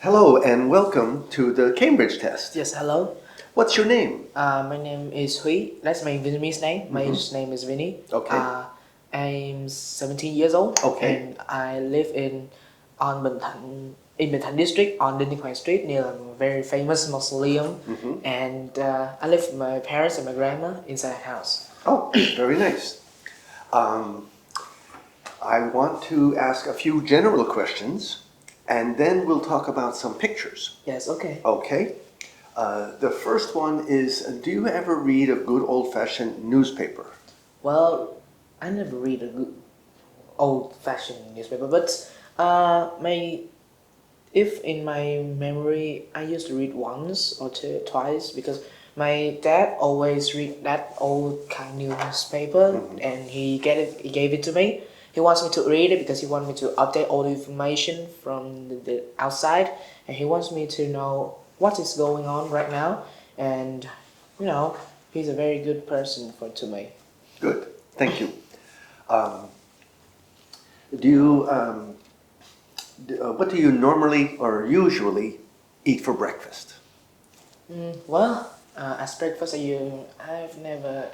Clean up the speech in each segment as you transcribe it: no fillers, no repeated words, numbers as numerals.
Hello and welcome to the Cambridge test. Yes, hello. What's your name? My name is Huy. That's my Vietnamese name. My name is Vinny. Okay. I'm 17 years old. Okay. And I live in Bình Thạnh district on Đinh Tiên Hoàng Street near a very famous mausoleum. And I live with my parents and my grandma inside a house. Oh, very nice. I want to ask a few general questions and then we'll talk about some pictures. Yes, okay. Okay. The first one is, do you ever read a good old-fashioned newspaper? Well, I never read a good old-fashioned newspaper, but if in my memory, I used to read once or twice because my dad always read that old kind newspaper and he gave it to me. He wants me to read it because he wants me to update all the information from the outside, and he wants me to know what is going on right now. And he's a very good person to me. Good, thank you. What do you normally or usually eat for breakfast? As breakfast, I've never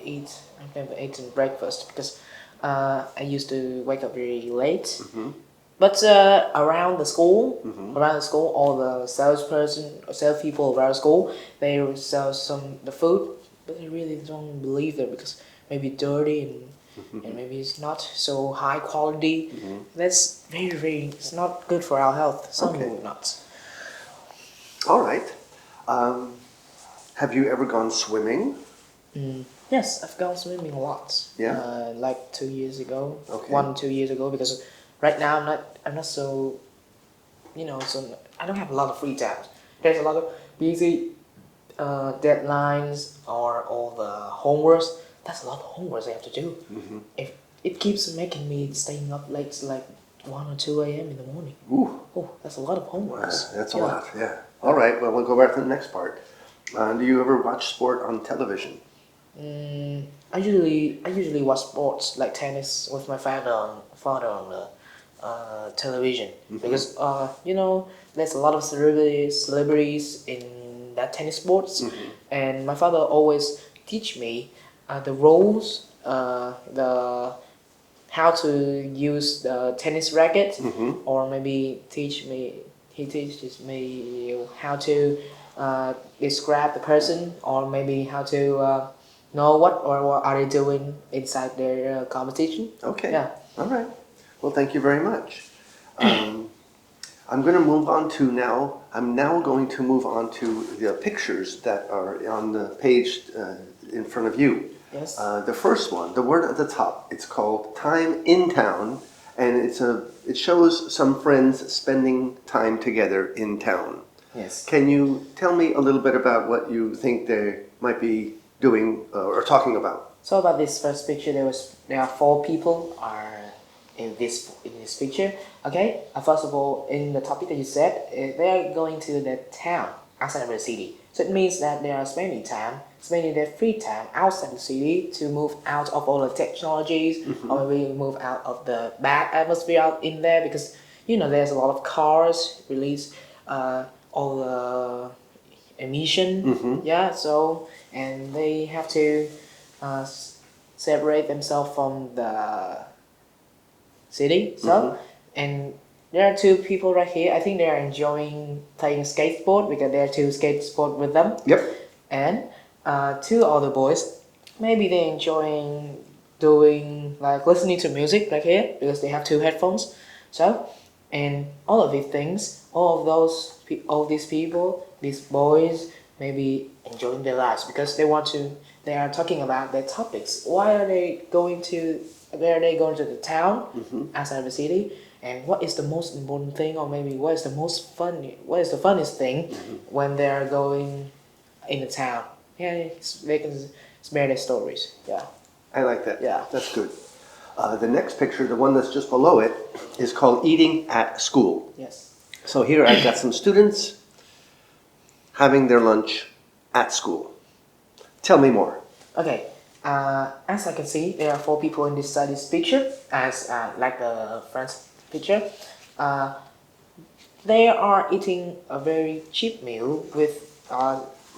eaten breakfast because I used to wake up very late. But around the school, all the salespeople around school, they sell the food, but I really don't believe them because maybe dirty and maybe it's not so high quality. That's very, it's not good for our health. Some Okay. will not. All right. Have you ever gone swimming? Yes, I've gone swimming a lot. Yeah? Like 2 years ago. Okay. 1-2 years ago, because right now I'm not so, so I don't have a lot of free time. There's a lot of busy deadlines or all the homeworks. That's a lot of homeworks I have to do. If it keeps making me staying up late, like 1 or 2 a.m. in the morning. Ooh, Oh, that's a lot of homeworks. that's a lot, yeah. All right, well, we'll go back to the next part. Do you ever watch sport on television? I usually watch sports like tennis with my father on the television because there's a lot of celebrities in that tennis sports, and my father always teach me the rules, the how to use the tennis racket, or maybe he teaches me how to describe the person, or maybe how to know what are they doing inside their competition. Okay. Yeah. All right. Well, thank you very much. I'm going to move on to now. I'm now going to move on to the pictures that are on the page in front of you. Yes. The first one, the word at the top, it's called Time in Town, and it shows some friends spending time together in town. Yes. Can you tell me a little bit about what you think they might be doing or talking about? So about this first picture, there are 4 people in this picture. Okay. First of all, in the topic that you said, they are going to the town outside of the city. So it means that they are spending their free time outside the city to move out of all the technologies, or maybe move out of the bad atmosphere out in there, because there's a lot of cars release all the emission. Yeah. So and they have to separate themselves from the city. So and there are 2 people right here. I think they are enjoying playing skateboard because there are 2 skateboard with them. Yep. And 2 other boys, maybe they're enjoying doing like listening to music like here because they have 2 headphones. So, and all of these things, all these people, these boys, maybe enjoying their lives because they are talking about their topics. Why are they going to the town outside the city? And what is the most important thing, or maybe what is the funniest thing when they are going in the town? Yeah, they can spare their stories. Yeah. I like that. Yeah. That's good. The next picture, the one that's just below it, is called Eating at School. Yes. So here I've got some students having their lunch at school. Tell me more. Okay. As I can see, there are 4 people in this picture, as like the front picture. they are eating a very cheap meal with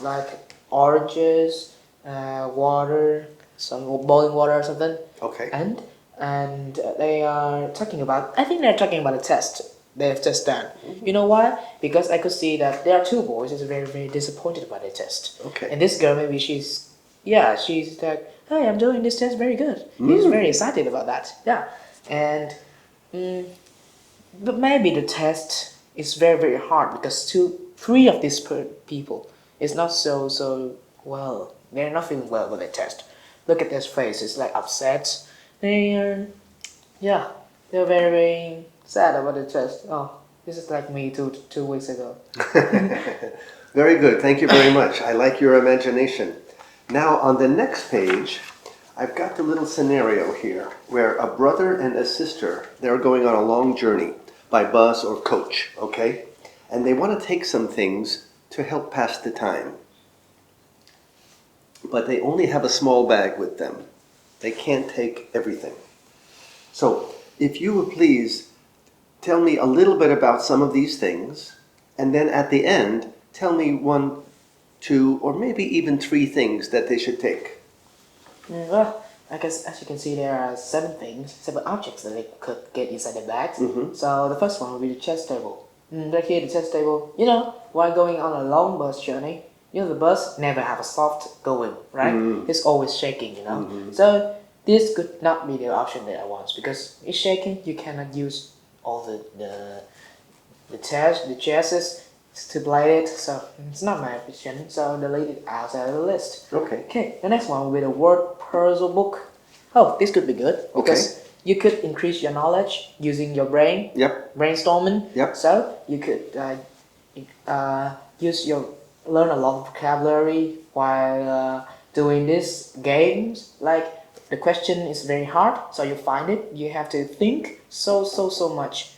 like oranges, water, some boiling water or something. Okay. And they are talking about. I think they're talking about a test they've just done. You know why? Because I could see that there are two boys who's very very disappointed by the test. Okay. And this girl maybe she's like, hey, I'm doing this test very good. He's very excited about that. Yeah, and. But maybe the test is very very hard because three of these people is not so well. They're not feeling well with the test. Look at their face. It's like upset. They are, yeah, they're very very sad about the test. Oh, this is like me two weeks ago. Very good. Thank you very much. I like your imagination. Now on the next page, I've got the little scenario here where a brother and a sister, they're going on a long journey by bus or coach, okay? And they want to take some things to help pass the time. But they only have a small bag with them. They can't take everything. So if you would please tell me a little bit about some of these things, and then at the end, tell me 1, 2, or maybe even 3 things that they should take. Well, I guess as you can see, there are 7 objects that they could get inside the bags. So the first one will be the chess table. Right here, the chess table. You know, while going on a long bus journey, you know the bus never have a soft going, right? It's always shaking, you know. So this could not be the option that I want because it's shaking. You cannot use all the chassis to play it, so it's not my option, so delete it outside of the list. Okay, the next one will be the word puzzle book. Oh, this could be good because you could increase your knowledge using your brain. Brainstorming. So you could learn a lot of vocabulary while doing these games. Like the question is very hard, so you find it. You have to think so much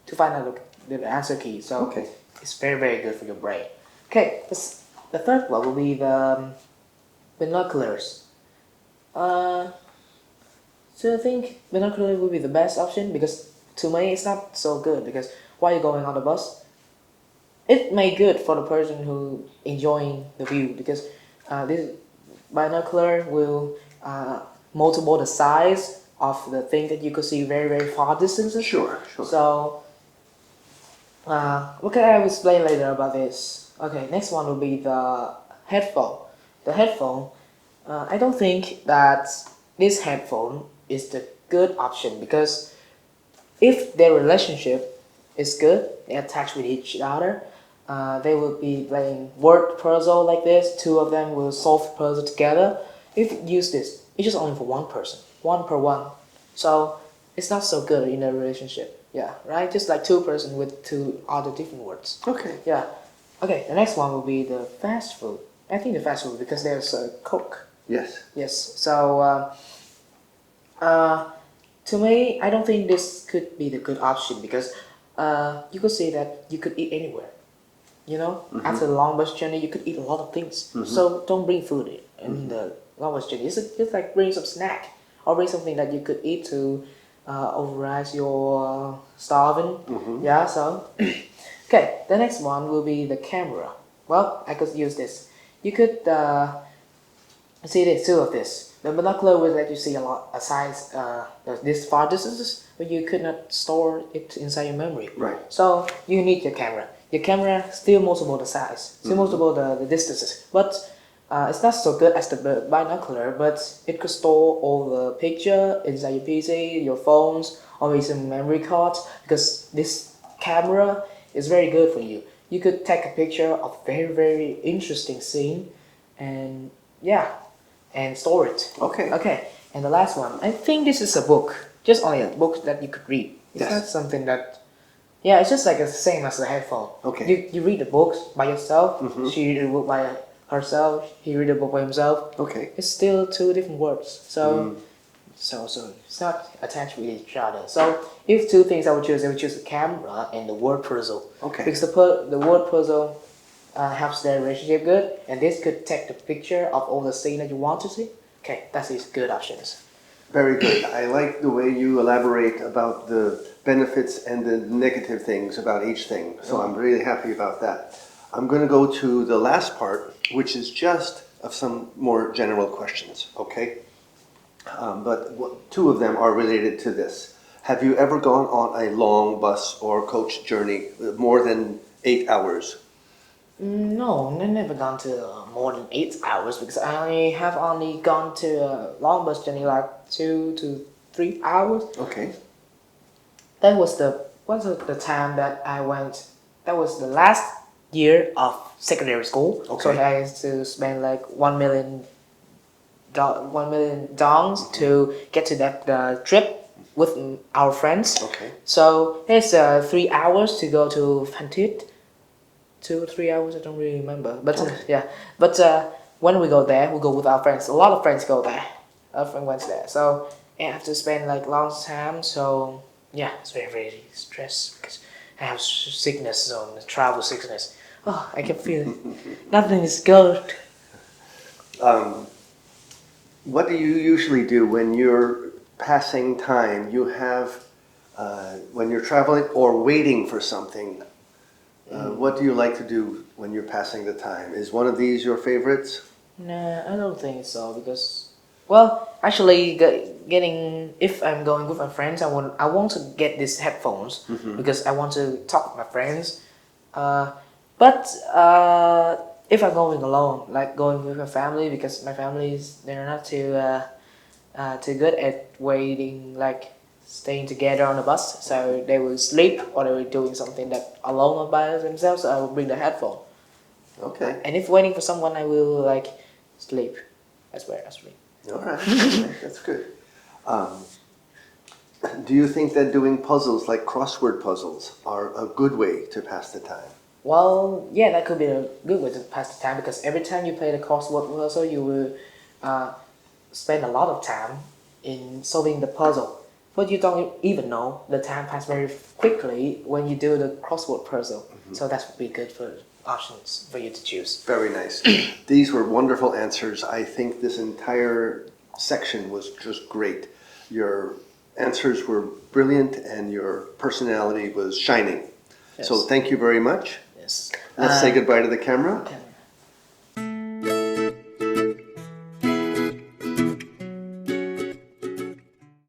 to find out the answer key. So it's very very good for your brain. Okay, the third one will be the binoculars. So I think binoculars will be the best option because to me it's not so good because while you're going on the bus, it may good for the person who enjoying the view because this binocular will multiple the size of the thing that you could see very very far distances. Sure. So okay, I will explain later about this. Okay, next one will be the headphone. The headphone, I don't think that this headphone is the good option because if their relationship is good, they attach with each other, they will be playing word puzzle like this. 2 of them will solve puzzle together. If you use this, it's just only for one person, 1 per 1. So it's not so good in a relationship. Yeah, right? Just like 2 person with 2 other different words. Okay. Yeah. Okay, the next one will be the fast food. I think the fast food because there's a Coke. Yes. So to me, I don't think this could be the good option because you could say that you could eat anywhere. You know, after the long bus journey, you could eat a lot of things. So don't bring food in the long bus journey. Just like bring some snack or bring something that you could eat to override your starving. Yeah. So okay, the next one will be the camera. Well, I could use this. You could see the 2 of this. The binocular will let you see a lot, a size, this far distances, but you could not store it inside your memory. Right. So you need your camera. Your camera still multiple the size, still multiple the distances, but it's not so good as the binocular, but it could store all the picture inside your PC, your phones, or maybe some memory cards, because this camera is very good for you. You could take a picture of very very interesting scene, and yeah, and store it. Okay. And the last one, I think this is a book, just only a book that you could read. It's not something that. Yeah, it's just like the same as the headphone. Okay. You read the books by yourself. She read the book by herself. He read the book by himself. Okay. It's still 2 different words. So it's not attached with each other. So if 2 things I would choose the camera and the word puzzle. Okay. Because the word puzzle helps their relationship good, and this could take the picture of all the scene that you want to see. Okay, that's these good options. Very good. I like the way you elaborate about the benefits and the negative things about each thing. So I'm really happy about that. I'm going to go to the last part, which is just of some more general questions, okay? But two of them are related to this. Have you ever gone on a long bus or coach journey more than 8 hours? No, I never gone to more than 8 hours because I have only gone to a long bus journey like 2 to 3 hours. Okay. That was the time that I went. That was the last year of secondary school. Okay. So I had to spend like $1 million to get to that trip with our friends. Okay. So it's 3 hours to go to Phan Thiết. 2 or 3 hours, I don't really remember. But yeah, but when we go there, we go with our friends. A lot of friends go there. Our friend went there, so I have to spend like long time. So yeah, it's very very stressed because I have sickness on travel sickness. Oh, I can feel it. Nothing is good. What do you usually do when you're passing time? You have, when you're traveling or waiting for something, what do you like to do when you're passing the time? Is one of these your favorites? Nah, I don't think so because, well, actually, getting if I'm going with my friends, I want to get these headphones because I want to talk with my friends. But if I'm going alone, like going with my family, because my families they're not too good at waiting, like staying together on the bus, so they will sleep or they will doing something that alone by themselves. So I will bring the headphone. Okay. And if waiting for someone, I will like sleep. That's where I sleep. All right. Okay, that's good. Do you think that doing puzzles like crossword puzzles are a good way to pass the time? Well, yeah, that could be a good way to pass the time because every time you play the crossword puzzle, you will spend a lot of time in solving the puzzle. But you don't even know the time passes very quickly when you do the crossword puzzle. So that would be good for options for you to choose. Very nice. These were wonderful answers. I think this entire section was just great. Your answers were brilliant and your personality was shining. Yes. So thank you very much. Yes. Let's say goodbye to the camera. Okay.